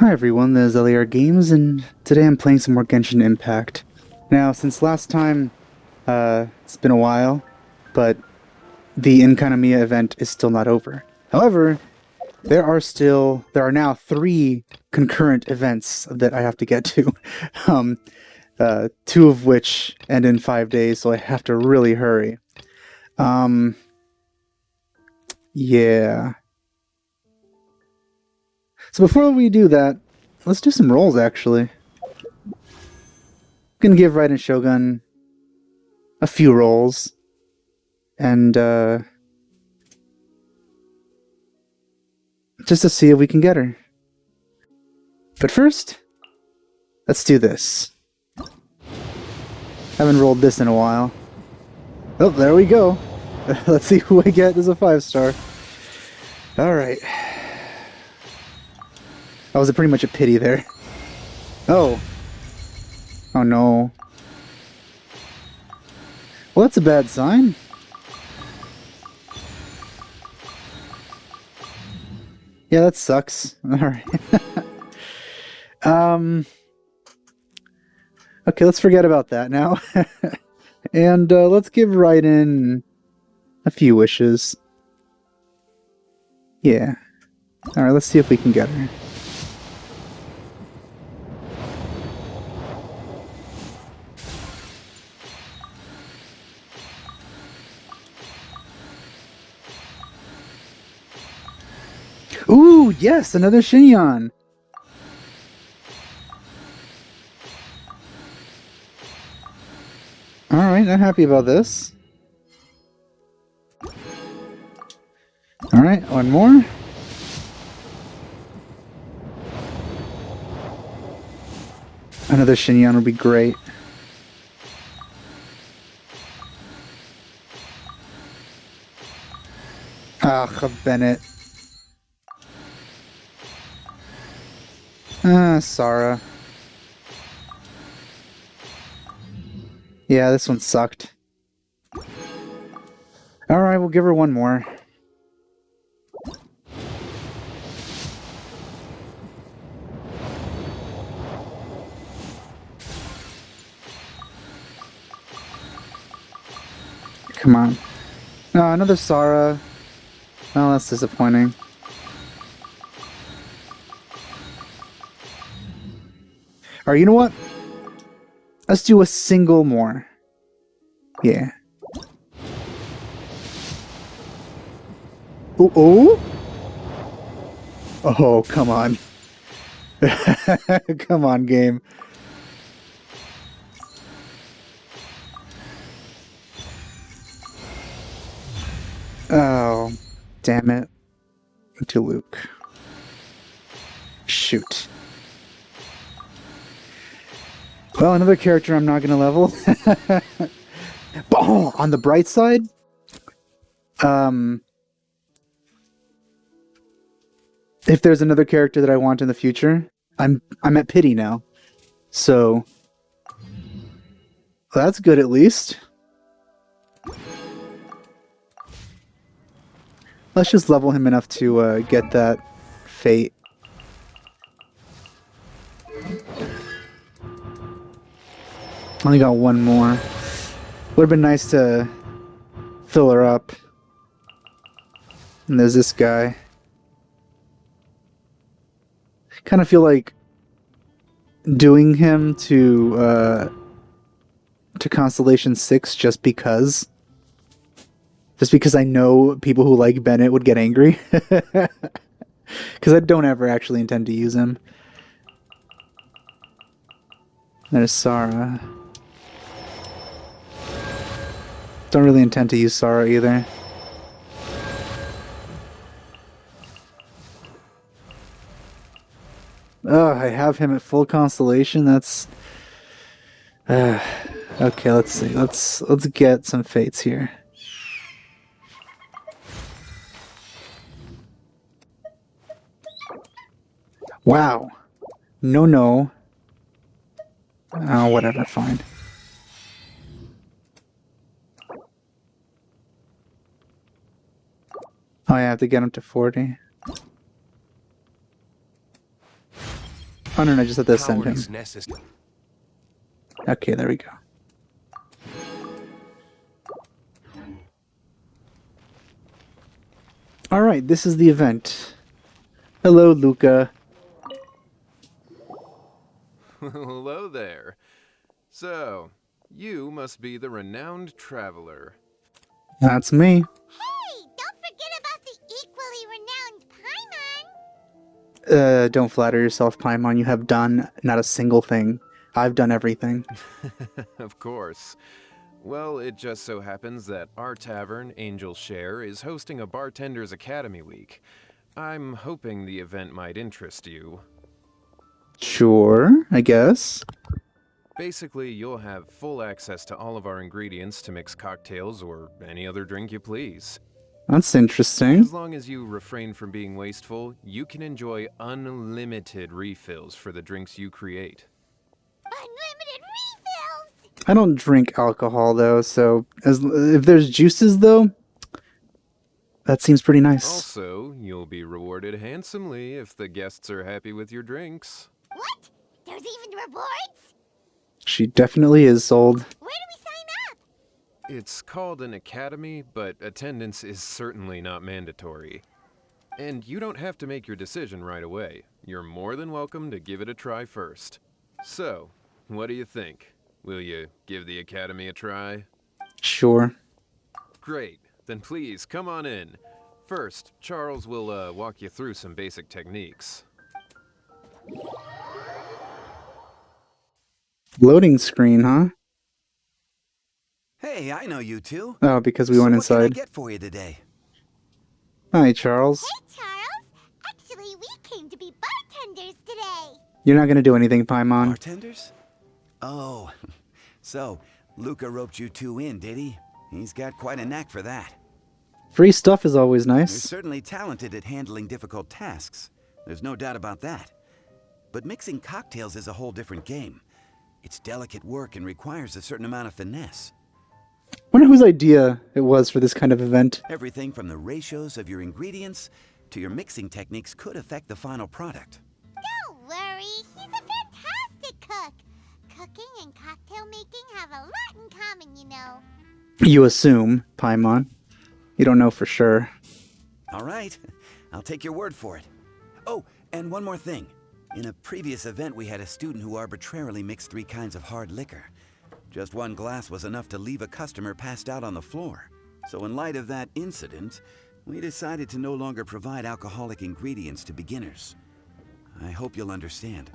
Hi everyone, this is LAR Games, and today I'm playing some more Genshin Impact. Now, since last time, it's been a while, but the Inkanamiya event is still not over. However, there are now 3 concurrent events that I have to get to. um, 2 of which end in 5 days, so I have to really hurry. Yeah. So before we do that, let's do some rolls, actually. Gonna give Raiden Shogun a few rolls, and just to see if we can get her. But first, let's do this. Haven't rolled this in a while. Oh, there we go. Let's see who I get as a 5-star. Alright. That was pretty much a pity there. Oh. Oh no. Well, that's a bad sign. Yeah, that sucks. Alright. Okay, let's forget about that now. And let's give Raiden a few wishes. Yeah. Alright, let's see if we can get her. Ooh, yes, another Shinyan. Alright, I'm happy about this. Alright, one more. Another Shinyan would be great. Ah, Bennett. Ah, Sarah. Yeah, this one sucked. Alright, we'll give her one more. Come on. Oh, another Sarah. Oh, that's disappointing. Alright, you know what? Let's do a single more. Yeah. Oh? Oh, come on. Come on, game. Oh, damn it. To Luke. Shoot. Well, another character I'm not gonna level. Oh, on the bright side, if there's another character that I want in the future, I'm at pity now. So that's good at least. Let's just level him enough to get that fate. Only got one more. Would have been nice to fill her up. And there's this guy. Kind of feel like doing him to Constellation 6 just because I know people who like Bennett would get angry. Because I don't ever actually intend to use him. There's Sarah. Don't really intend to use Sarah either. Oh, I have him at full constellation. That's okay. Let's see. Let's get some fates here. Wow. No. Oh, whatever. Fine. Oh, I have to get him to 40. Oh no, I just have to send Power him. is necessary. Okay, there we go. Alright, this is the event. Hello, Luca. Hello there. So, you must be the renowned traveler. That's me. Hey, don't forget about the equally renowned Paimon. Don't flatter yourself, Paimon. You have done not a single thing. I've done everything. Of course. Well, it just so happens that our tavern, Angel's Share, is hosting a Bartender's Academy week. I'm hoping the event might interest you. Sure, I guess. Basically, you'll have full access to all of our ingredients to mix cocktails or any other drink you please. That's interesting. As long as you refrain from being wasteful, you can enjoy unlimited refills for the drinks you create. Unlimited refills. I don't drink alcohol though, so if there's juices though, that seems pretty nice. Also, you'll be rewarded handsomely if the guests are happy with your drinks. What? There's even rewards? She definitely is sold. Where do we sign up? It's called an academy, but attendance is certainly not mandatory. And you don't have to make your decision right away. You're more than welcome to give it a try first. So, what do you think? Will you give the academy a try? Sure. Great. Then please, come on in. First, Charles will walk you through some basic techniques. Loading screen, huh? Hey, I know you two. Oh, because we So went what can I inside. get for you today? Hi, Charles. Hey, Charles. Actually, we came to be bartenders today. You're not gonna do anything, Paimon. Bartenders? Oh, so Luca roped you two in, did he? He's got quite a knack for that. Free stuff is always You're nice. certainly talented at handling difficult tasks. There's no doubt about that. But mixing cocktails is a whole different game. It's delicate work and requires a certain amount of finesse. Wonder whose idea it was for this kind of event. Everything from the ratios of your ingredients to your mixing techniques could affect the final product. Don't worry, he's a fantastic cook. Cooking and cocktail making have a lot in common, you know. You assume, Paimon. You don't know for sure. All right, I'll take your word for it. Oh, and one more thing. In a previous event, we had a student who arbitrarily mixed 3 kinds of hard liquor. Just one glass was enough to leave a customer passed out on the floor. So in light of that incident, we decided to no longer provide alcoholic ingredients to beginners. I hope you'll understand.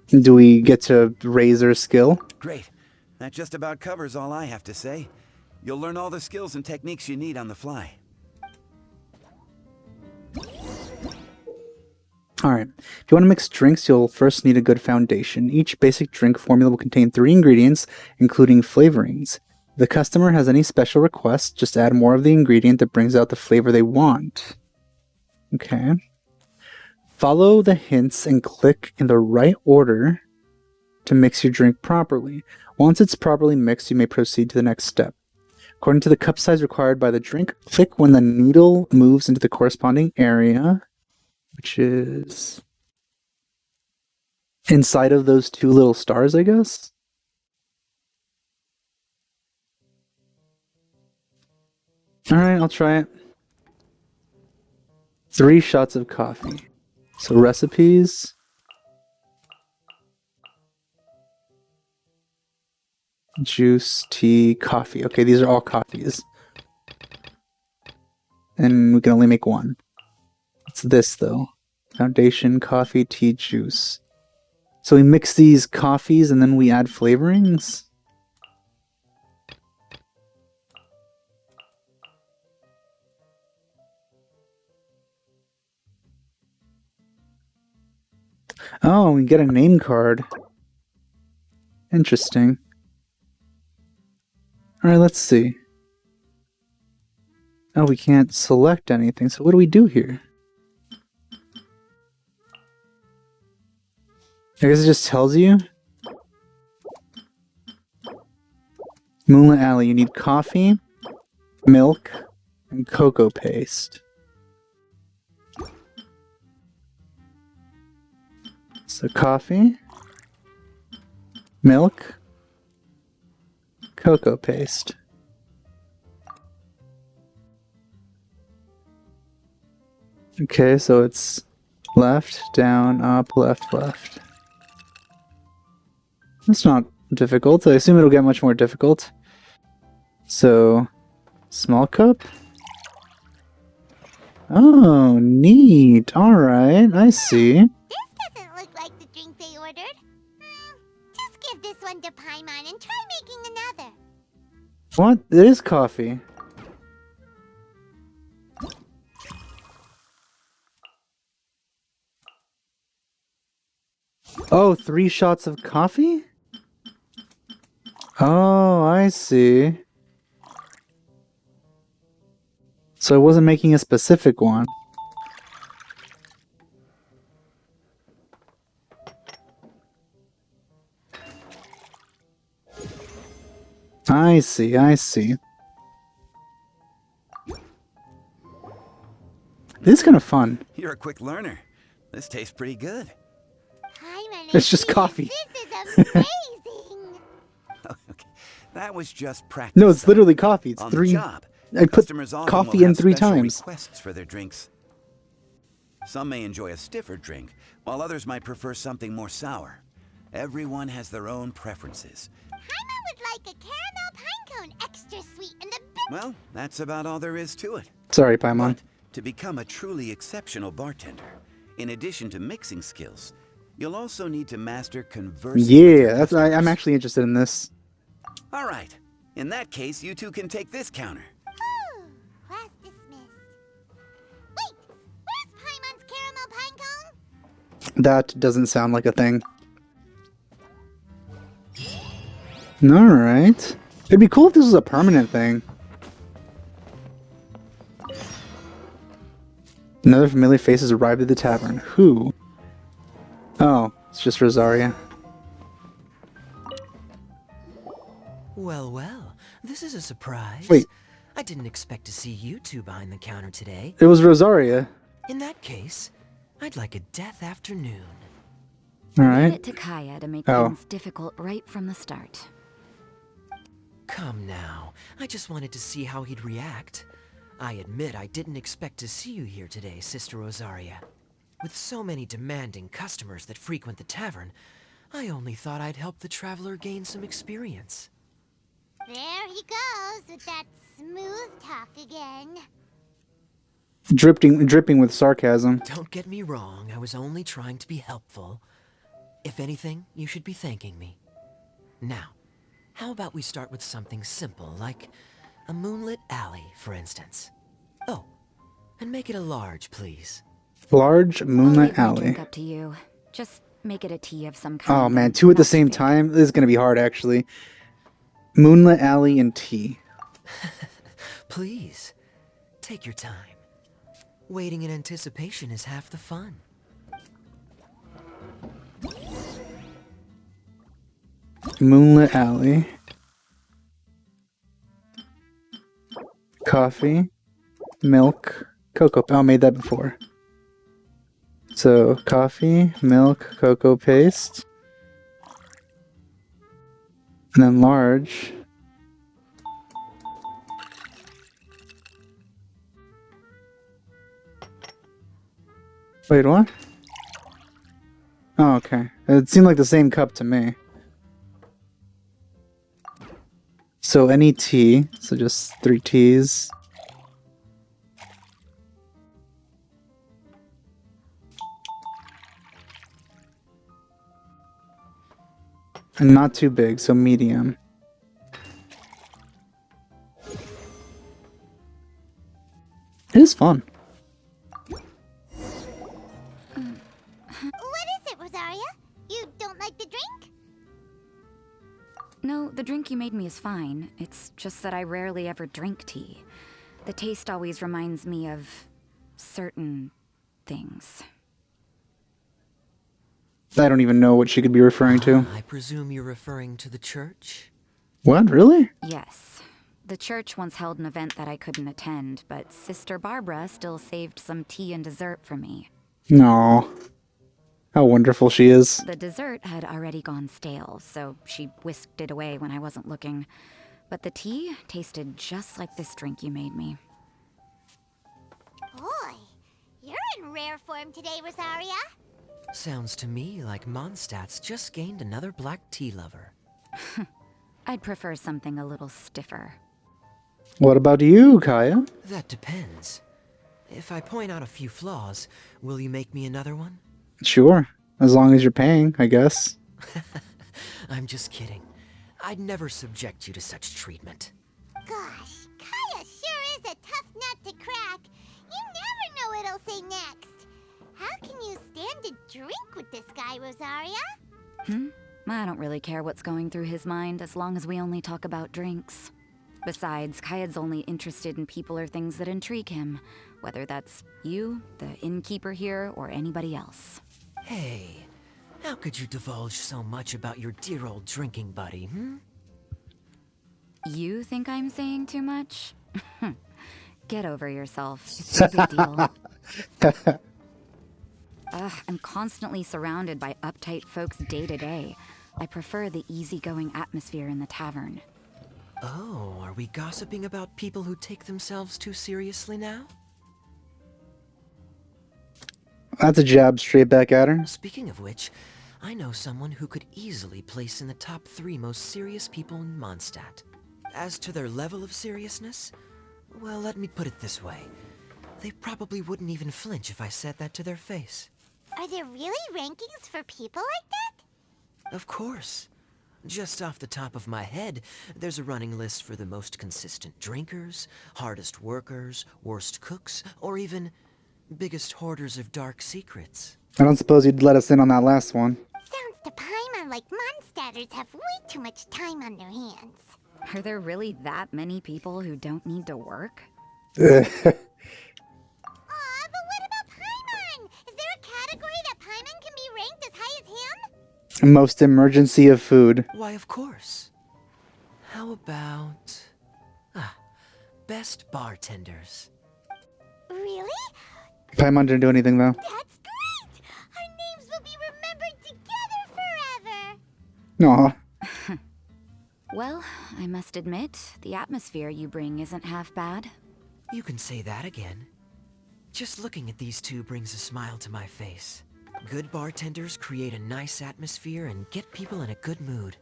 Do we get to raise our skill? Great. That just about covers all I have to say. You'll learn all the skills and techniques you need on the fly. Alright, if you want to mix drinks, you'll first need a good foundation. Each basic drink formula will contain 3 ingredients, including flavorings. If the customer has any special requests, just add more of the ingredient that brings out the flavor they want. Okay. Follow the hints and click in the right order to mix your drink properly. Once it's properly mixed, you may proceed to the next step. According to the cup size required by the drink, click when the needle moves into the corresponding area, which is inside of those 2 little stars, I guess? Alright, I'll try it. 3 shots of coffee. So recipes. Juice, tea, coffee. Okay, these are all coffees. And we can only make 1. What's this, though? Foundation, coffee, tea, juice. So we mix these coffees and then we add flavorings? Oh, we get a name card. Interesting. Alright, let's see. Oh, we can't select anything, so what do we do here? I guess it just tells you. Moonlit Alley, you need coffee, milk, and cocoa paste. So coffee, milk, cocoa paste. Okay, so it's left, down, up, left, left. That's not difficult. I assume it'll get much more difficult. So, small cup? Oh, neat. Alright, I see. This doesn't look like the drink they ordered. Just give this one to Paimon and try making another. What? It is coffee. Oh, 3 shots of coffee? Oh, I see. So I wasn't making a specific one. I see, I see. This is kind of fun. You're a quick learner. This tastes pretty good. Paimon, It's just coffee. This is amazing. Okay. That was just practice. No, it's literally coffee. It's On 3. the job. I put Customers often coffee will in have 3 special times. requests for their drinks. Some may enjoy a stiffer drink, while others might prefer something more sour. Everyone has their own preferences. Paimon would like a caramel pine cone, extra sweet, and a bit. Well, that's about all there is to it. Sorry, Paimon. But to become a truly exceptional bartender, in addition to mixing skills, you'll also need to master conversing with Yeah, your I'm customers. actually interested in this. All right. In that case, you two can take this counter. Ooh, class dismissed. Wait, where's Paimon's caramel pine cone? That doesn't sound like a thing. Alright. It'd be cool if this was a permanent thing. Another familiar face has arrived at the tavern. Who? Oh, it's just Rosaria. Well, well, this is a surprise. Wait. I didn't expect to see you two behind the counter today. It was Rosaria. In that case, I'd like a death afternoon. Leave Alright. it to Kaya to make Oh. things difficult right from the start. Come now, I just wanted to see how he'd react. I admit I didn't expect to see you here today, Sister Rosaria. With so many demanding customers that frequent the tavern, I only thought I'd help the traveler gain some experience. There he goes with that smooth talk again. Dripping with sarcasm. Don't get me wrong, I was only trying to be helpful. If anything, you should be thanking me. Now, how about we start with something simple, like a moonlit alley, for instance. Oh, and make it a large, please. Large I'll moonlight leave my alley. drink up to you. Just make it a tea of some kind. Oh man, and 2 at the not too same big. time? This is gonna be hard actually. Moonlit alley and tea. Please, take your time. Waiting in anticipation is half the fun. Moonlit alley. Coffee. Milk. Cocoa. Oh, I made that before. So, coffee, milk, cocoa paste. And then large. Wait, what? Oh, okay. It seemed like the same cup to me. So any tea, so just 3 teas. And not too big, so medium. It is fun. What is it, Rosaria? You don't like the drink? No, the drink you made me is fine. It's just that I rarely ever drink tea. The taste always reminds me of certain things. I don't even know what she could be referring to. I presume you're referring to the church? What? Really? Yes. The church once held an event that I couldn't attend, but Sister Barbara still saved some tea and dessert for me. No. How wonderful she is. The dessert had already gone stale, so she whisked it away when I wasn't looking. But the tea tasted just like this drink you made me. Boy, you're in rare form today, Rosaria. Sounds to me like Mondstadt's just gained another black tea lover. I'd prefer something a little stiffer. What about you, Kaya? That depends. If I point out a few flaws, will you make me another one? Sure, as long as you're paying, I guess. I'm just kidding. I'd never subject you to such treatment. Gosh, Kaya sure is a tough nut to crack. You never know what he'll say next. How can you stand to drink with this guy, Rosaria? I don't really care what's going through his mind as long as we only talk about drinks. Besides, Kayad's only interested in people or things that intrigue him, whether that's you, the innkeeper here, or anybody else. Hey, how could you divulge so much about your dear old drinking buddy, You think I'm saying too much? Get over yourself. It's no big deal. I'm constantly surrounded by uptight folks day to day. I prefer the easygoing atmosphere in the tavern. Oh, are we gossiping about people who take themselves too seriously now? That's a jab straight back at her. Speaking of which, I know someone who could easily place in the top 3 most serious people in Mondstadt. As to their level of seriousness, well, let me put it this way. They probably wouldn't even flinch if I said that to their face. Are there really rankings for people like that? Of course. Just off the top of my head, there's a running list for the most consistent drinkers, hardest workers, worst cooks, or even biggest hoarders of dark secrets. I don't suppose you'd let us in on that last one. Sounds to Paimon like Mondstadters have way too much time on their hands. Are there really that many people who don't need to work? Aw, but what about Paimon? Is there a category that Paimon can be ranked as high as him? Most emergency of food. Why, of course. How about... best bartenders. Really? Paimon didn't do anything, though. That's great! Our names will be remembered together forever! Aw. Well, I must admit, the atmosphere you bring isn't half bad. You can say that again. Just looking at these two brings a smile to my face. Good bartenders create a nice atmosphere and get people in a good mood.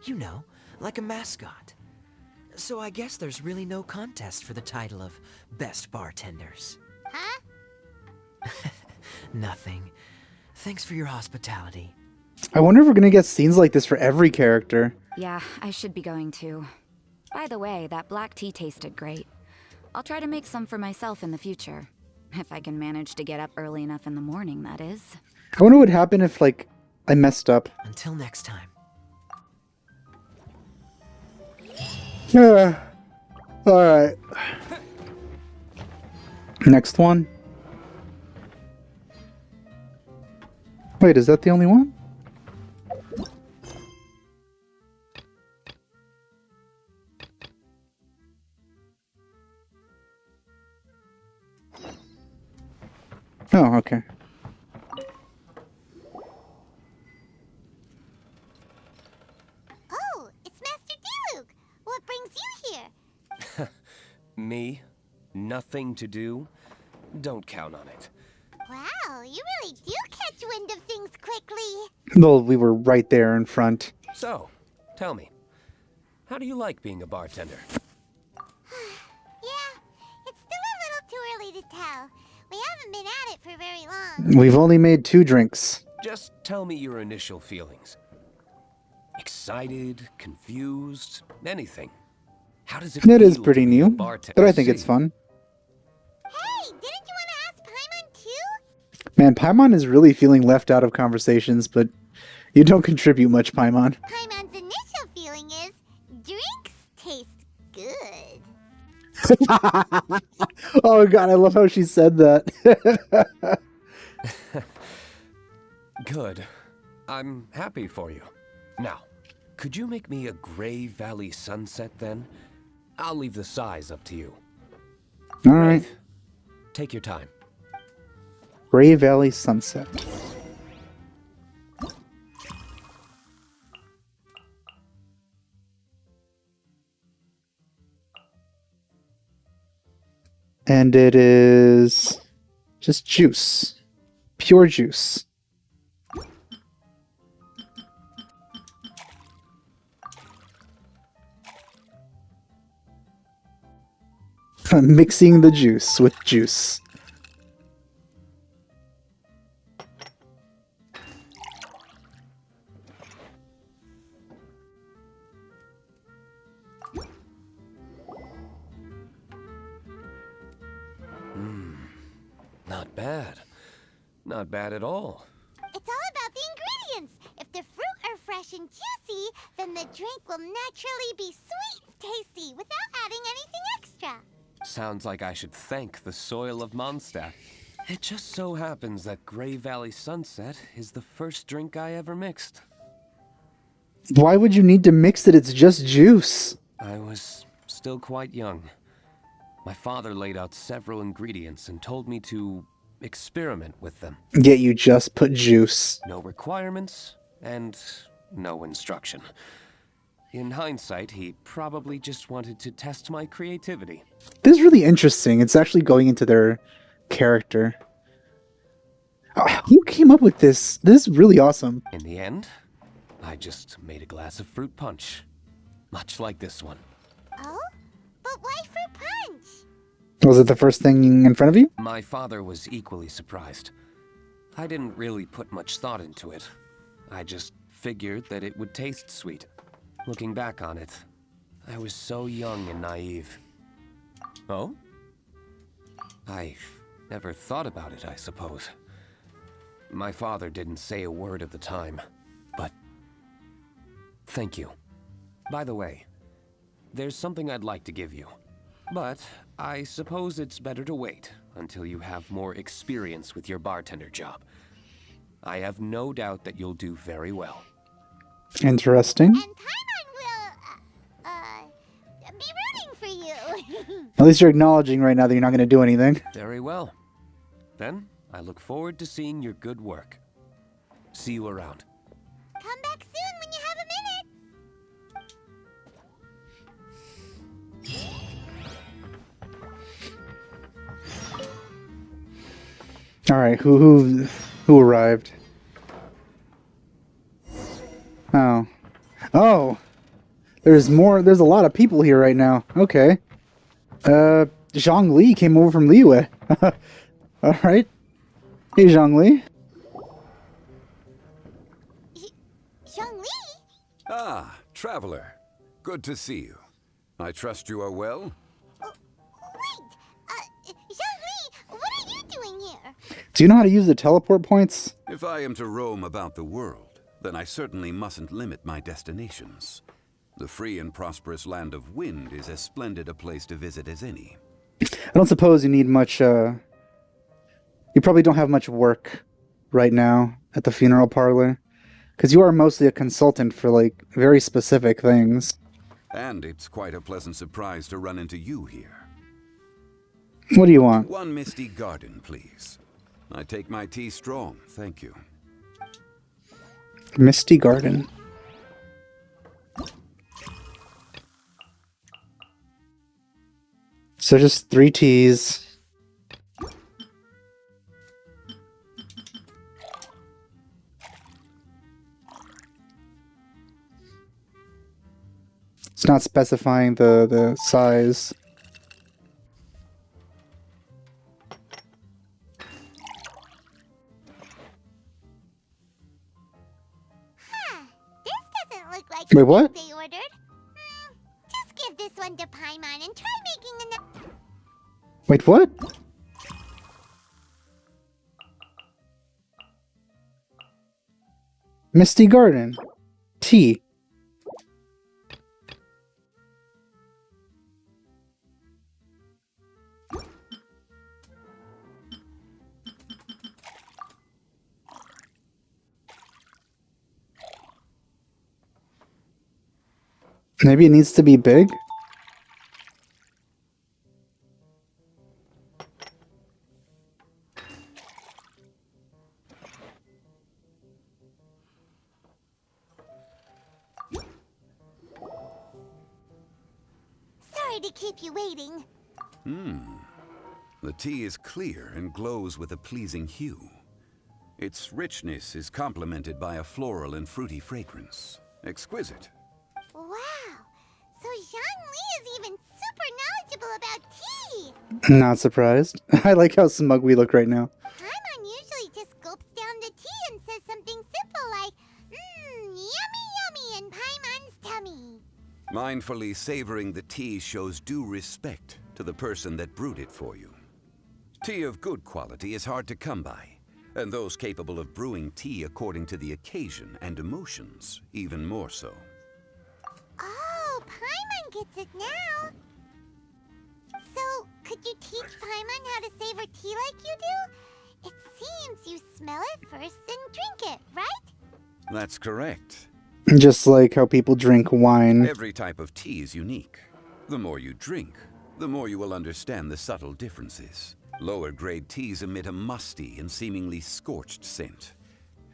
You know, like a mascot. So I guess there's really no contest for the title of Best Bartenders. Huh? Nothing. Thanks for your hospitality. I wonder if we're gonna get scenes like this for every character. Yeah, I should be going too. By the way, that black tea tasted great. I'll try to make some for myself in the future. If I can manage to get up early enough in the morning, that is. I wonder what would happen if, like, I messed up. Until next time. Yeah. Alright. Next one. Wait, is that the only one? Oh, okay. Oh, it's Master Diluc! What brings you here? Me? Nothing to do? Don't count on it. Wow, you really do catch wind of things quickly. Well, we were right there in front. So, tell me, how do you like being a bartender? Yeah, it's still a little too early to tell. We haven't been at it for very long. We've only made 2 drinks. Just tell me your initial feelings. Excited, confused, anything. How does it It is feel pretty to be a new, bartender? but I think it's fun. Hey, didn't you want to ask Paimon too? Man, Paimon is really feeling left out of conversations, but you don't contribute much, Paimon. Paimon's initial feeling is, drinks taste good. Oh god, I love how she said that. Good. I'm happy for you. Now, could you make me a Gray Valley sunset then? I'll leave the size up to you. Alright. Take your time. Gray Valley Sunset. And it is just juice. Pure juice. Mixing the juice with juice. Not bad. Not bad at all. It's all about the ingredients. If the fruit are fresh and juicy, then the drink will naturally be sweet and tasty without adding anything extra. Sounds like I should thank the soil of Mondstadt. It just so happens that Grey Valley Sunset is the first drink I ever mixed. Why would you need to mix it? It's just juice. I was still quite young. My father laid out several ingredients and told me to experiment with them. Yet you just put juice. No requirements and no instruction. In hindsight, he probably just wanted to test my creativity. This is really interesting. It's actually going into their character. Who came up with this? This is really awesome. In the end, I just made a glass of fruit punch. Much like this one. Oh? But why fruit punch? Was it the first thing in front of you? My father was equally surprised. I didn't really put much thought into it. I just figured that it would taste sweet. Looking back on it, I was so young and naive. Oh? I never thought about it, I suppose. My father didn't say a word at the time, but thank you. By the way, there's something I'd like to give you, but I suppose it's better to wait until you have more experience with your bartender job. I have no doubt that you'll do very well. Interesting. And Paimon will, be rooting for you. At least you're acknowledging right now that you're not going to do anything. Very well. Then, I look forward to seeing your good work. See you around. Come back soon when you have a minute. All right, who arrived? Oh. Oh. There's a lot of people here right now. Okay. Zhang Li came over from Liyue. All right. Hey, Zhang Li. Zhongli? Ah, traveler. Good to see you. I trust you are well? Wait, Zhongli, what are you doing here? Do you know how to use the teleport points? If I am to roam about the world, then I certainly mustn't limit my destinations. The free and prosperous land of Wind is as splendid a place to visit as any. I don't suppose you need much, You probably don't have much work right now at the funeral parlor. Because you are mostly a consultant for, like, very specific things. And it's quite a pleasant surprise to run into you here. What do you want? One misty garden, please. I take my tea strong, thank you. Misty Garden. So just 3 teas. It's not specifying the size. This doesn't look like Wait, what? they ordered. Just give this one to Paimon and try making another. Wait, what? Misty Garden. Tea. Maybe it needs to be big? Sorry to keep you waiting. The tea is clear and glows with a pleasing hue. Its richness is complemented by a floral and fruity fragrance. Exquisite. Wow, so Zhang Li is even super knowledgeable about tea! Not surprised. I like how smug we look right now. Paimon usually just gulps down the tea and says something simple like, yummy yummy in Paimon's tummy. Mindfully savoring the tea shows due respect to the person that brewed it for you. Tea of good quality is hard to come by, and those capable of brewing tea according to the occasion and emotions, even more so. Oh, Paimon gets it now. So, could you teach Paimon how to savor tea like you do? It seems you smell it first and drink it, right? That's correct. Just like how people drink wine. Every type of tea is unique. The more you drink, the more you will understand the subtle differences. Lower grade teas emit a musty and seemingly scorched scent,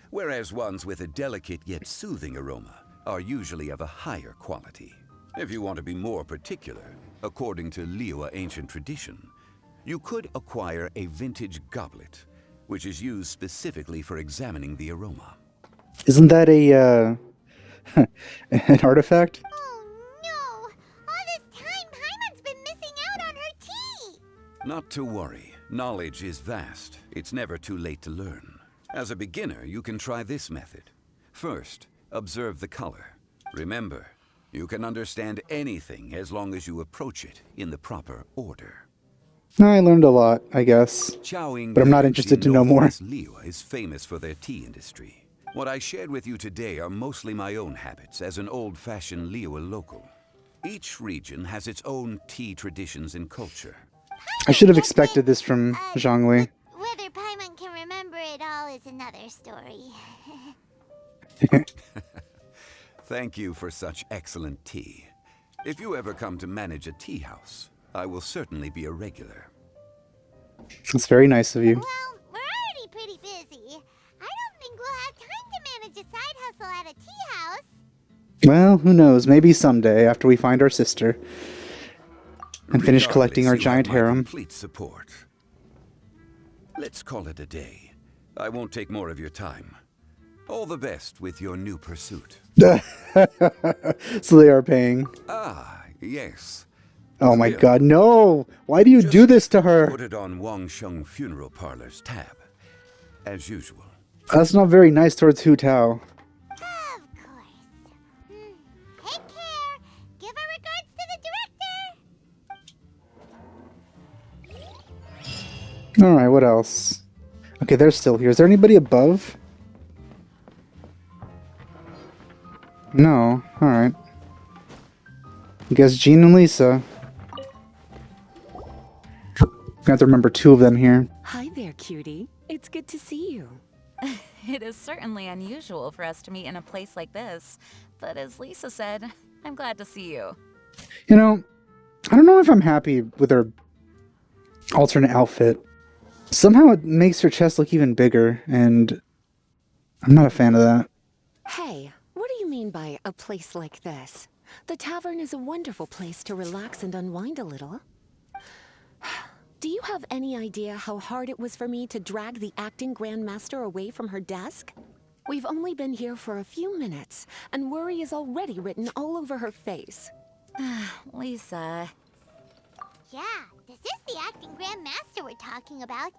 whereas ones with a delicate yet soothing aroma are usually of a higher quality. If you want to be more particular, according to Liyue ancient tradition, you could acquire a vintage goblet, which is used specifically for examining the aroma. Isn't that a, an artifact? Oh no! All this time, Paimon's been missing out on her tea! Not to worry. Knowledge is vast. It's never too late to learn. As a beginner, you can try this method. First, observe the color. Remember, you can understand anything as long as you approach it in the proper order. I learned a lot, I guess. But I'm not interested to know more. Liyue is famous for their tea industry. What I shared with you today are mostly my own habits as an old-fashioned Liyue local. Each region has its own tea traditions and culture. I should have expected this from Zhangli. Whether Paimon can remember it all is another story. Thank you for such excellent tea. If you ever come to manage a tea house, I will certainly be a regular. That's very nice of you. Well, we're already pretty busy. I don't think we'll have time to manage a side hustle at a tea house. Well, who knows? Maybe someday after we find our sister and finish collecting our giant harem. Complete support. Let's call it a day. I won't take more of your time. All the best with your new pursuit. So they are paying. Ah, yes. Oh my god, no! Why do you do this to her? Put it on Wang Sheng Funeral Parlor's tab. As usual. That's not very nice towards Hu Tao. Of course. Take care. Give our regards to the director. Alright, what else? Okay, they're still here. Is there anybody above? No. Alright. I guess Jean and Lisa. I have to remember two of them here. Hi there, cutie. It's good to see you. It is certainly unusual for us to meet in a place like this, but as Lisa said, I'm glad to see you. You know, I don't know if I'm happy with her alternate outfit. Somehow it makes her chest look even bigger, and I'm not a fan of that. Hey, what do you mean by a place like this? The tavern is a wonderful place to relax and unwind a little. Do you have any idea how hard it was for me to drag the acting grandmaster away from her desk? We've only been here for a few minutes, and worry is already written all over her face. Lisa. Yeah, this is the acting grandmaster we're talking about.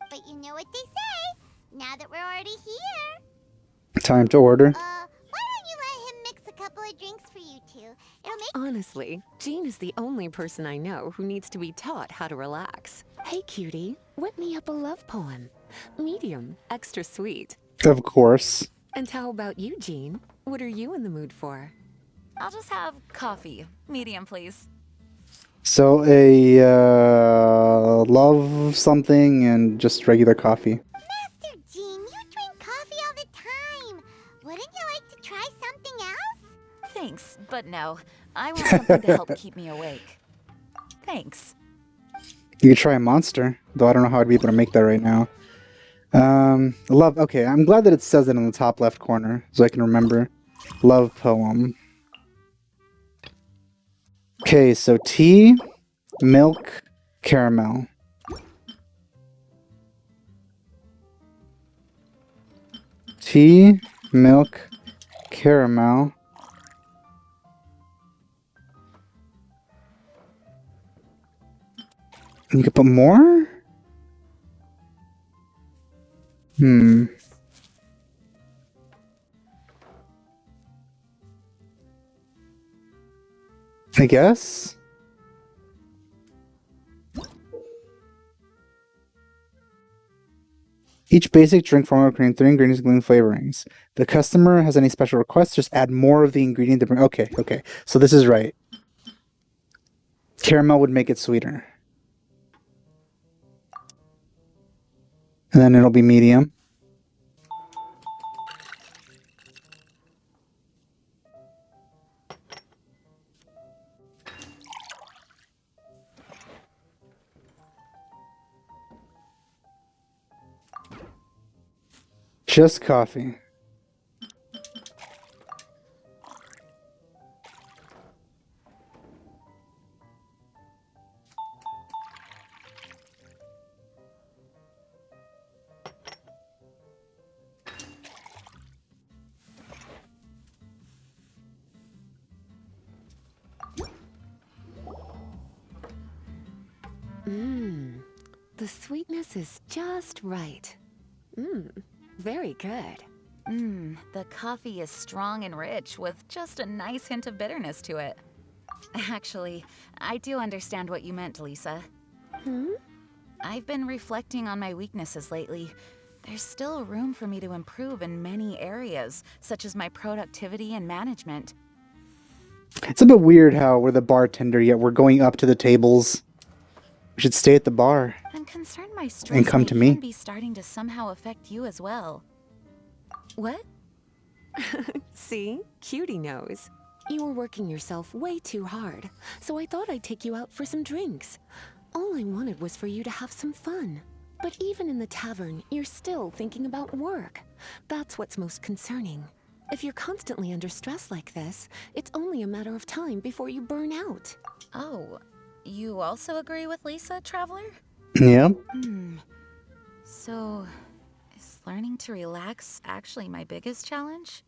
But you know what they say. Now that we're already here. Time to order. Why don't you let him mix a couple of drinks for you two? It'll make... Honestly, Jean is the only person I know who needs to be taught how to relax. Hey, cutie, whip me up a love poem. Medium, extra sweet. Of course. And how about you, Jean? What are you in the mood for? I'll just have coffee. Medium, please. So a love something and just regular coffee. Master Jean, you drink coffee all the time. Wouldn't you like to try something else? Thanks, but no. I want something to help keep me awake. Thanks. You could try a monster, though I don't know how I'd be able to make that right now. Love, okay, I'm glad that it says it in the top left corner, so I can remember. Love poem. Okay, so tea, milk, caramel. tea, milk, caramel. And you could put more? I guess. Each basic drink formula contains 3 ingredients including flavorings. The customer has any special requests, just add more of the ingredient to bring. Okay. So this is right. Caramel would make it sweeter. And then it'll be medium. Just coffee. The sweetness is just right. Very good. The coffee is strong and rich with just a nice hint of bitterness to it. Actually, I do understand what you meant, Lisa. I've been reflecting on my weaknesses lately. There's still room for me to improve in many areas, such as my productivity and management. It's a bit weird how we're the bartender, yet we're going up to the tables. We should stay at the bar. I'm concerned my stress And come may to me. even be starting to somehow affect you as well. What? See? Cutie knows. You were working yourself way too hard, so I thought I'd take you out for some drinks. All I wanted was for you to have some fun. But even in the tavern, you're still thinking about work. That's what's most concerning. If you're constantly under stress like this, it's only a matter of time before you burn out. Oh, you also agree with Lisa, Traveler? Yep. So, is learning to relax actually my biggest challenge?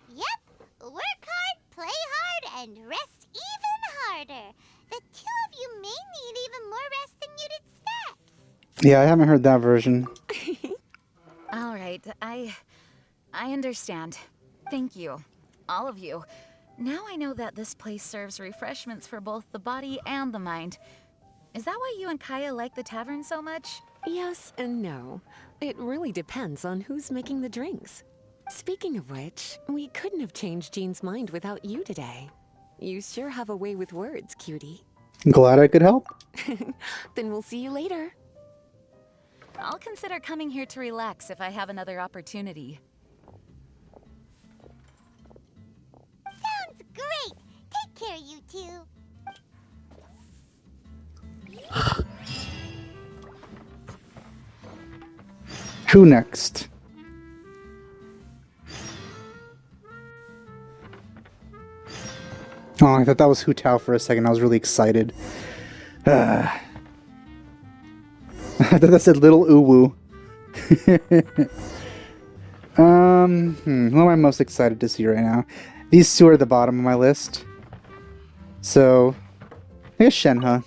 Yep. Work hard, play hard, and rest even harder. The two of you may need even more rest than you'd expect. Yeah, I haven't heard that version. All right, I understand. Thank you, all of you. Now I know that this place serves refreshments for both the body and the mind. Is that why you and Kaya like the tavern so much? Yes and no. It really depends on who's making the drinks. Speaking of which, we couldn't have changed Jean's mind without you today. You sure have a way with words, cutie. Glad I could help. Then we'll see you later. I'll consider coming here to relax if I have another opportunity. Sounds great. Take care, you two. Who next? Oh, I thought that was Hu Tao for a second. I was really excited. I thought that said Little Uwu. Who am I most excited to see right now? These two are at the bottom of my list. So, I guess Shenhe.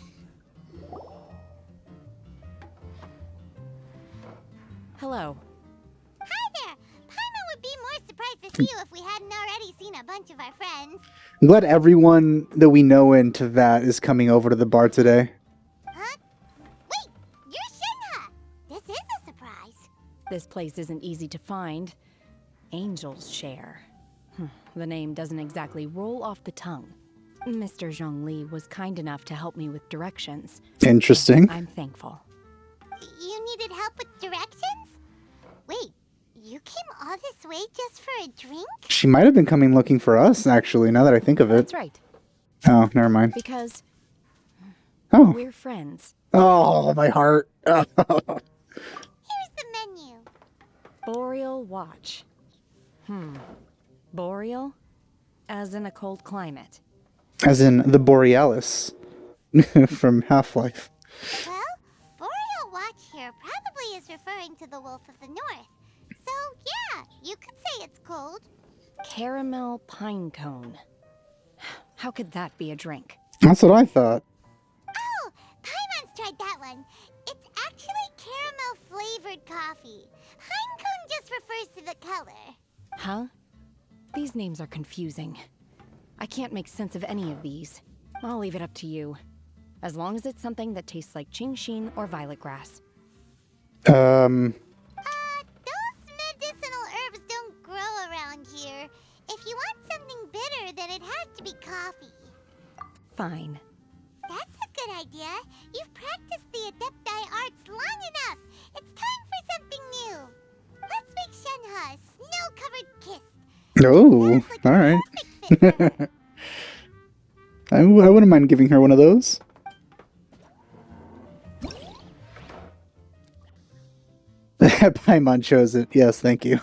Hello. Hi there. Paimon would be more surprised to see you if we hadn't already seen a bunch of our friends. I'm glad everyone that we know into that is coming over to the bar today. Huh? Wait, you're Shenhe. This is a surprise. This place isn't easy to find. Angel's Share. The name doesn't exactly roll off the tongue. Mr. Zhongli was kind enough to help me with directions. Interesting. I'm thankful. You needed help with directions? Wait, you came all this way just for a drink? She might have been coming looking for us, actually, now that I think of it. That's right. Oh, never mind. Because Oh. we're friends. Oh, my heart. Here's the menu. Boreal Watch. Boreal? As in a cold climate. As in the Borealis from Half-Life. Well, Boreal Watch here probably is referring to the Wolf of the North. So So, yeah, you could say it's cold. Caramel pine cone. How could that be a drink? That's what I thought. Oh, Paimon's tried that one. It's actually caramel-flavored coffee. Pine cone just refers to the color. Huh? These names are confusing. I can't make sense of any of these. I'll leave it up to you. As long as it's something that tastes like Qingxin or violet grass. Those medicinal herbs don't grow around here. If you want something bitter, then it has to be coffee. Fine. That's a good idea. You've practiced the Adepti arts long enough. It's time for something new. Let's make Shenhe a snow-covered kiss. Oh, Sounds like all a right. perfect fit for her. I wouldn't mind giving her one of those. Paimon chose it. Yes, thank you.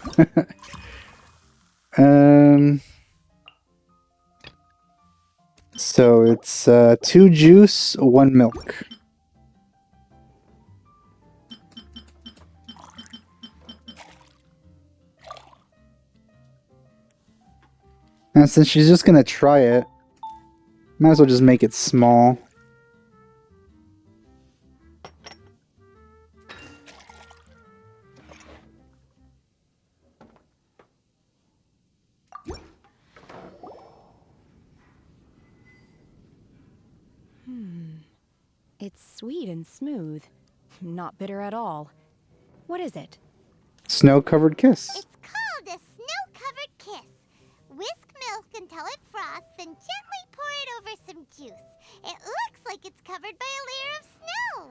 So it's 2 juice, 1 milk. And since she's just gonna try it, might as well just make it small. It's sweet and smooth. Not bitter at all. What is it? Snow-covered kiss. It's called a snow-covered kiss. Whisk milk until it froths, then gently pour it over some juice. It looks like it's covered by a layer of snow.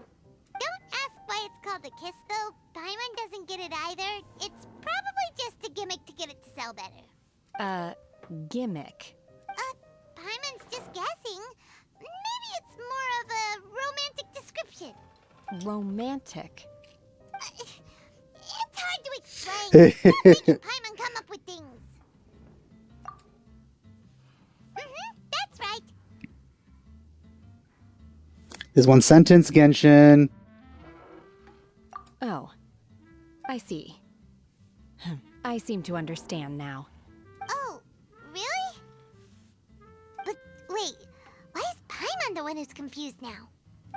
Don't ask why it's called a kiss, though. Paimon doesn't get it either. It's probably just a gimmick to get it to sell better. Gimmick. Paimon's just guessing. Maybe it's more of a romantic description. Romantic. It's hard to explain. Stop making Paimon come up with things. That's right. Is one sentence, Genshin. Oh. I see. I seem to understand now. Oh, really? But wait, why is Paimon the one who's confused now?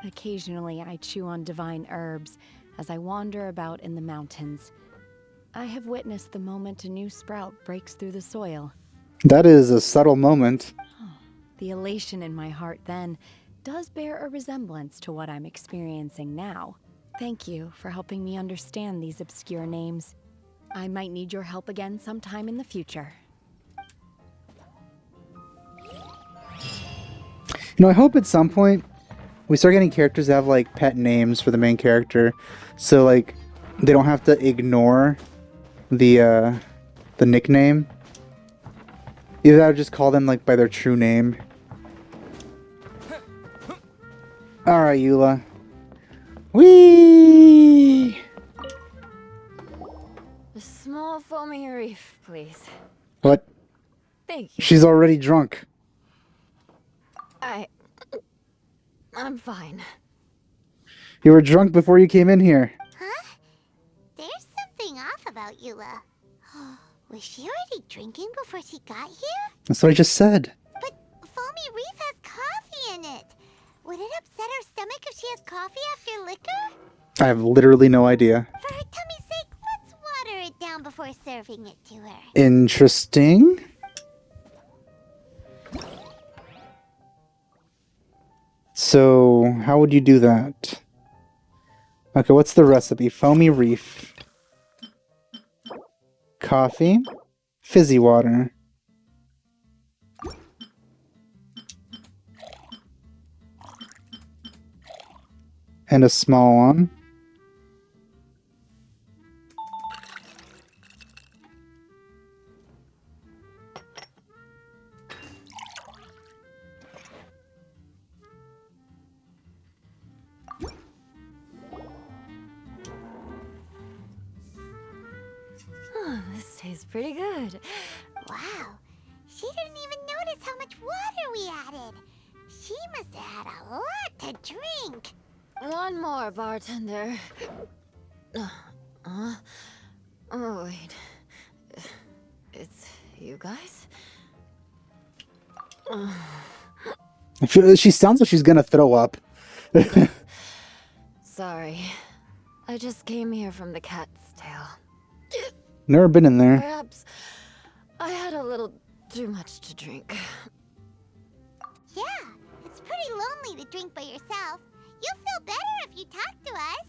Occasionally, I chew on divine herbs as I wander about in the mountains. I have witnessed the moment a new sprout breaks through the soil. That is a subtle moment. The elation in my heart then does bear a resemblance to what I'm experiencing now. Thank you for helping me understand these obscure names. I might need your help again sometime in the future. You know, I hope at some point we start getting characters that have like pet names for the main character, so like they don't have to ignore the nickname. Either that or just call them like by their true name. All right, Eula. Whee! A small foamy reef, please. What? Thank you. She's already drunk. I'm fine. You were drunk before you came in here. Huh? There's something off about Eula. Was she already drinking before she got here? That's what I just said. But Foamy Reef has coffee in it. Would it upset her stomach if she has coffee after liquor? I have literally no idea. For her tummy's sake, let's water it down before serving it to her. Interesting. So, how would you do that? Okay, what's the recipe? Foamy Reef. Coffee. Fizzy water. And a small one. Oh, this tastes pretty good. Wow. She didn't even notice how much water we added. She must have had a lot to drink. One more, bartender. Oh, wait. It's you guys? I feel, she sounds like she's gonna throw up. Sorry. I just came here from the Cat's Tail. Never been in there. Perhaps I had a little too much to drink. Yeah, it's pretty lonely to drink by yourself. You'll feel better if you talk to us.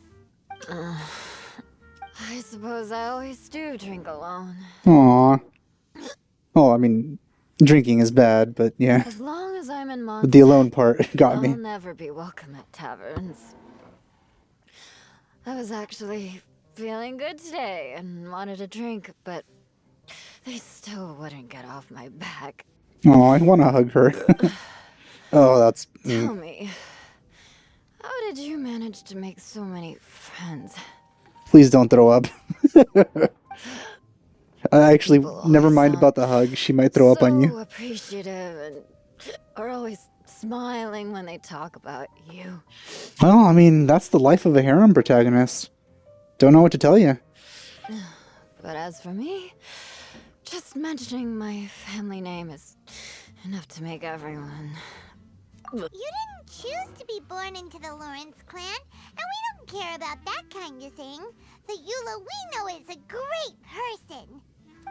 I suppose I always do drink alone. Aw. Oh, I mean, drinking is bad, but yeah. As long as I'm in But the alone part got I'll me. never be welcome at taverns. I was actually feeling good today and wanted a drink, but they still wouldn't get off my back. Oh, I want to hug her. Oh, that's... Tell me, how did you manage to make so many friends? Please don't throw up. I actually, People never always mind sound about the hug. She might throw up on So you. appreciative and are always smiling when they talk about you. Well, I mean, that's the life of a harem protagonist. Don't know what to tell you. But as for me, just mentioning my family name is enough to make everyone. You didn't choose to be born into the Lawrence clan, and we don't care about that kind of thing. The Eula we know is a great person.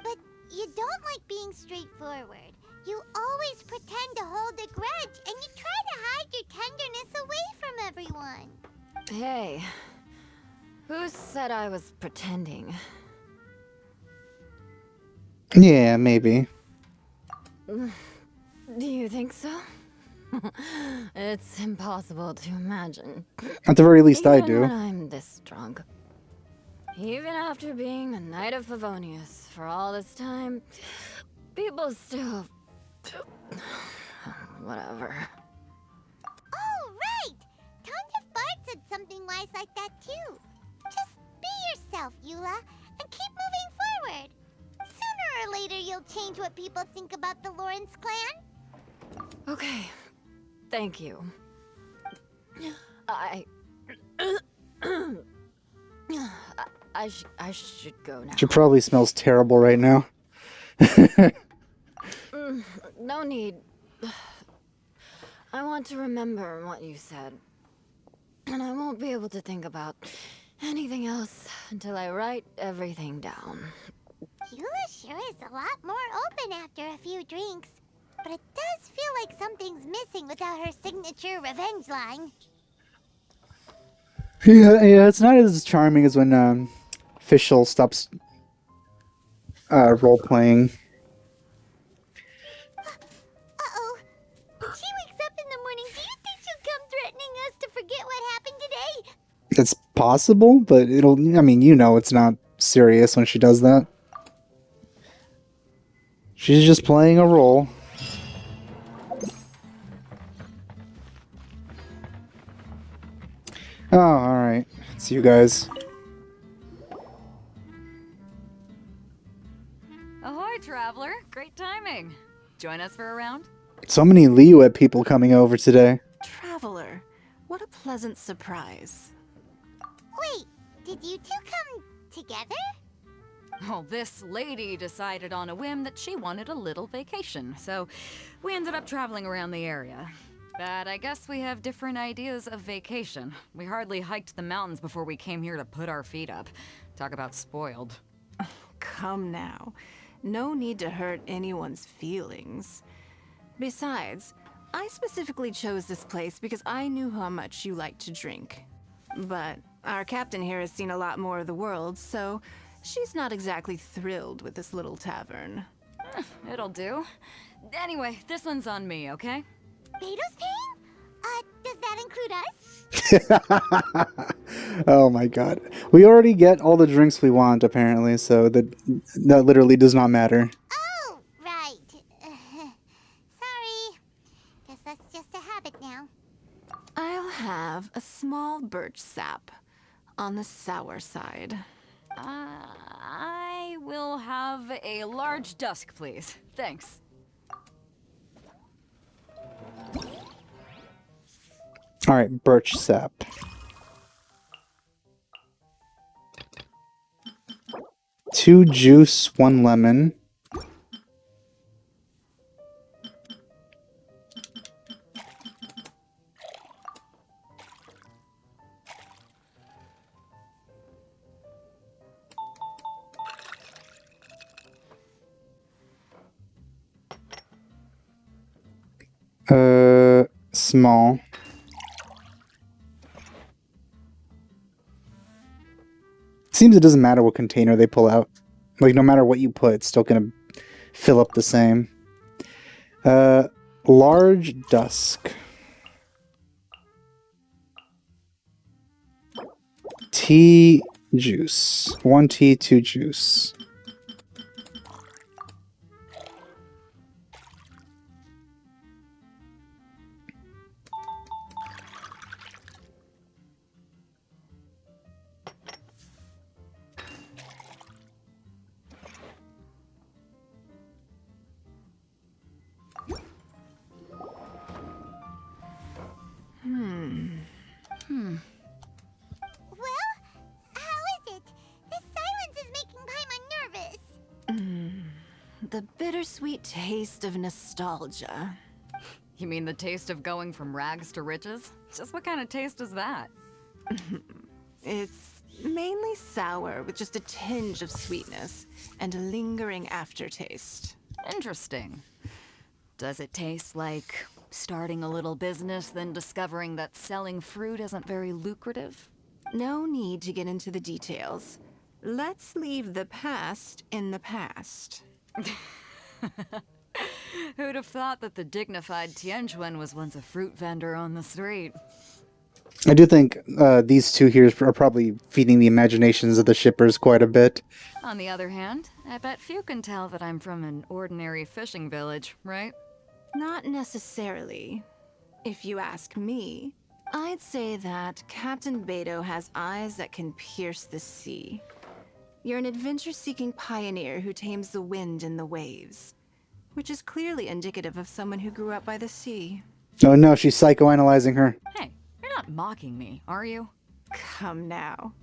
But you don't like being straightforward. You always pretend to hold a grudge, and you try to hide your tenderness away from everyone. Hey, who said I was pretending? Yeah, maybe. Do you think so? It's impossible to imagine. At the very least, I Even do. when I'm this drunk. Even after being a Knight of Favonius for all this time, people still... Whatever. Oh, right! Tons of Bart said something wise like that, too. Just be yourself, Eula, and keep moving forward. Sooner or later, you'll change what people think about the Lawrence clan. Okay. Thank you. I should go now. She probably smells terrible right now. No need. I want to remember what you said. And I won't be able to think about anything else until I write everything down. Eula sure is a lot more open after a few drinks. But it does feel like something's missing without her signature revenge line. Yeah, it's not as charming as when Fischl stops role-playing. Uh-oh. When she wakes up in the morning, do you think she'll come threatening us to forget what happened today? It's possible, but it'll... I mean, you know it's not serious when she does that. She's just playing a role. Oh, alright. It's you guys. Ahoy, traveler. Great timing. Join us for a round? So many Liyue people coming over today. Traveler, what a pleasant surprise. Wait, did you two come together? Well, this lady decided on a whim that she wanted a little vacation, so we ended up traveling around the area. But I guess we have different ideas of vacation. We hardly hiked the mountains before we came here to put our feet up. Talk about spoiled. Come now. No need to hurt anyone's feelings. Besides, I specifically chose this place because I knew how much you like to drink. But our captain here has seen a lot more of the world, so she's not exactly thrilled with this little tavern. It'll do. Anyway, this one's on me, okay? Beto's paying? Does that include us? Oh my god. We already get all the drinks we want, apparently, so that literally does not matter. Oh, right. Sorry. Guess that's just a habit now. I'll have a small birch sap on the sour side. I will have a large dusk, please. Thanks. Alright, birch sap. 2 juice, 1 lemon. Small. Seems it doesn't matter what container they pull out. Like, no matter what you put, it's still gonna fill up the same. Large dusk. Tea juice. 1 tea, 2 juice. Well, how is it? This silence is making Paimon nervous. The bittersweet taste of nostalgia. You mean the taste of going from rags to riches? Just what kind of taste is that? It's mainly sour with just a tinge of sweetness and a lingering aftertaste. Interesting. Does it taste like starting a little business, then discovering that selling fruit isn't very lucrative? No need to get into the details. Let's leave the past in the past. Who'd have thought that the dignified Tianquan was once a fruit vendor on the street? I do think these two here are probably feeding the imaginations of the shippers quite a bit. On the other hand, I bet few can tell that I'm from an ordinary fishing village, right? Not necessarily. If you ask me, I'd say that Captain Beidou has eyes that can pierce the sea. You're an adventure-seeking pioneer who tames the wind and the waves, which is clearly indicative of someone who grew up by the sea. Oh no, she's psychoanalyzing her. Hey, you're not mocking me, are you? Come now.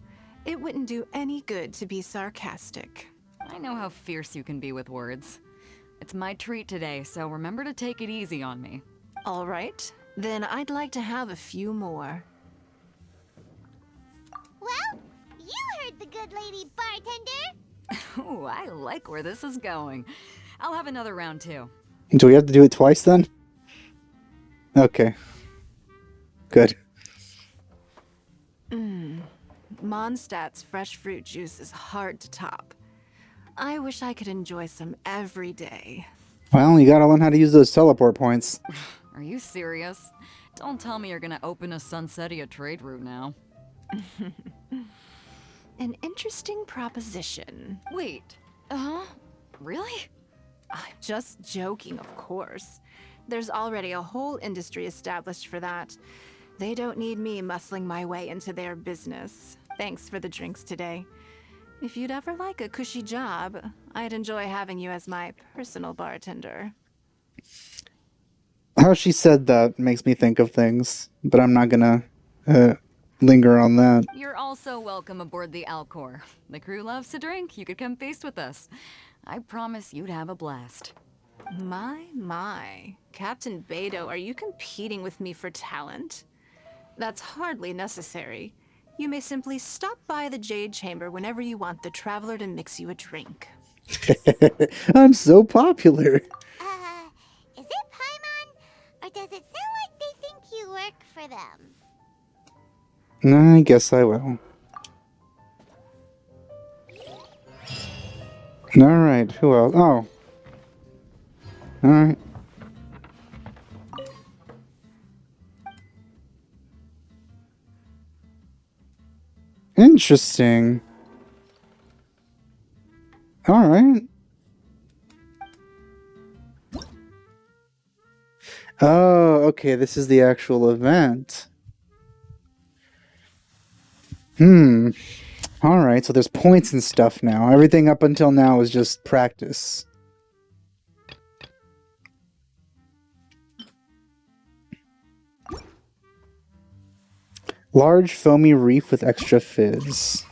It wouldn't do any good to be sarcastic. I know how fierce you can be with words. It's my treat today, so remember to take it easy on me. All right, then I'd like to have a few more. Well, you heard the good lady bartender. Ooh, I like where this is going. I'll have another round too. Do we have to do it twice then? Okay. Good. Mondstadt's fresh fruit juice is hard to top. I wish I could enjoy some every day. Well, you gotta learn how to use those teleport points. Are you serious? Don't tell me you're gonna open a Sunsetia trade route now. An interesting proposition. Wait, really? I'm just joking, of course. There's already a whole industry established for that. They don't need me muscling my way into their business. Thanks for the drinks today. If you'd ever like a cushy job, I'd enjoy having you as my personal bartender. How she said that makes me think of things, but I'm not gonna linger on that. You're also welcome aboard the Alcor. The crew loves to drink. You could come feast with us. I promise you'd have a blast. My. Captain Beidou, are you competing with me for talent? That's hardly necessary. You may simply stop by the Jade Chamber whenever you want the Traveler to mix you a drink. I'm so popular. Is it Paimon? Or does it sound like they think you work for them? I guess I will. Alright, who else? Oh. Alright. Interesting. Alright. Oh, okay, this is the actual event. Alright, so there's points and stuff now. Everything up until now is just practice. Large foamy reef with extra fizz.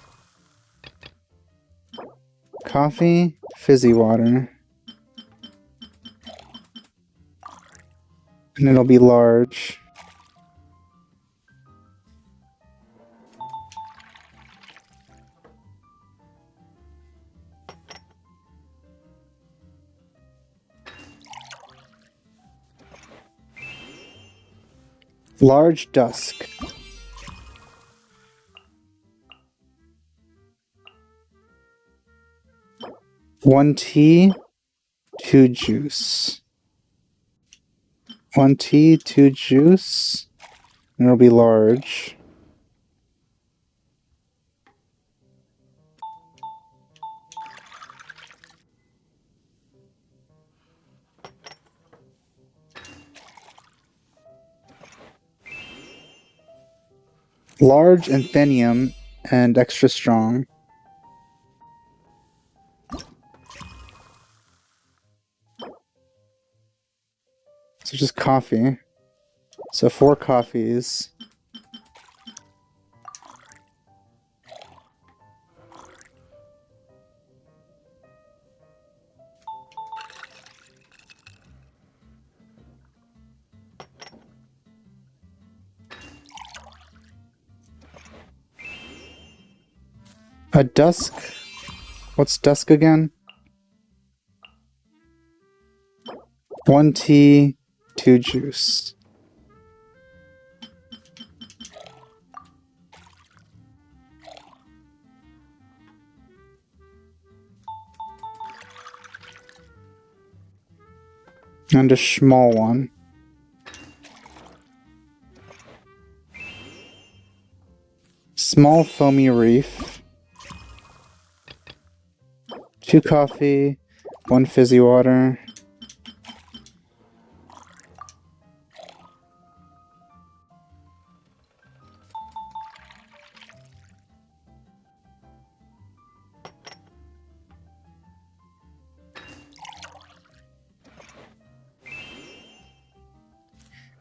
Coffee, fizzy water. And it'll be large. Large dusk. One tea, two juice. One tea, two juice. And it'll be large. Large anthenium and extra strong. So just coffee. So 4 coffees. A dusk? What's dusk again? 1 tea, 2 juice. And a small one. Small foamy reef. 2 coffee, 1 fizzy water.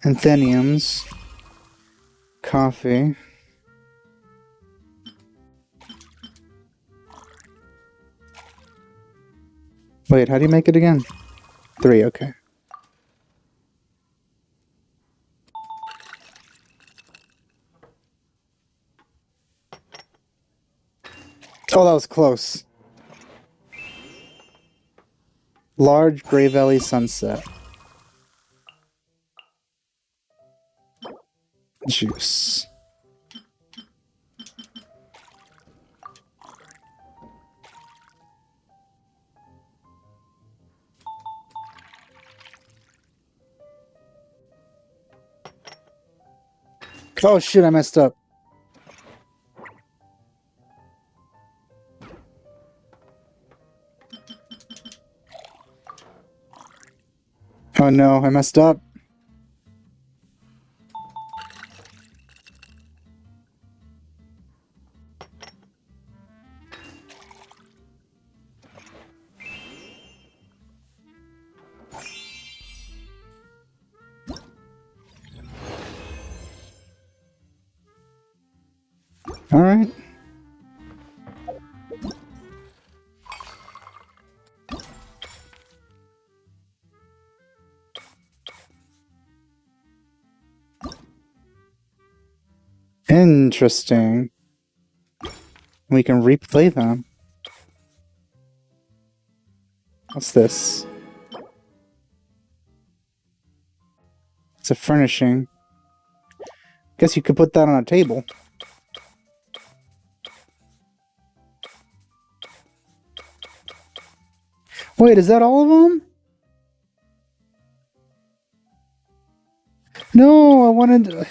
Antheniums. Coffee. Wait, how do you make it again? 3, okay. Oh, that was close. Large Grey Valley sunset. Juice. Oh shit, I messed up. Oh no, I messed up. All right. Interesting. We can replay them. What's this? It's a furnishing. Guess you could put that on a table. Wait, is that all of them? No, I wanted...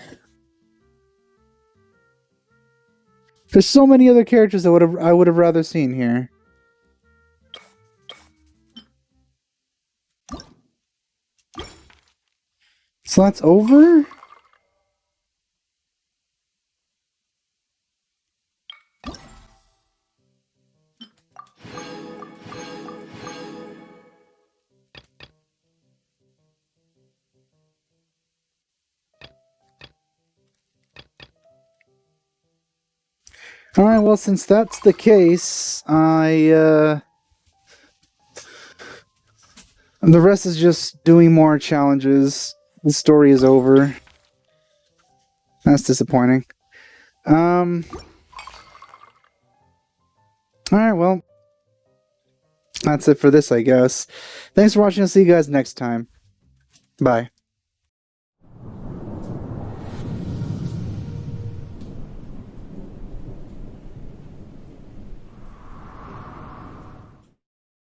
There's so many other characters that I would have rather seen here. So that's over? Alright, well, since that's the case, I And the rest is just doing more challenges. The story is over. That's disappointing. Alright, well. That's it for this, I guess. Thanks for watching. I'll see you guys next time. Bye.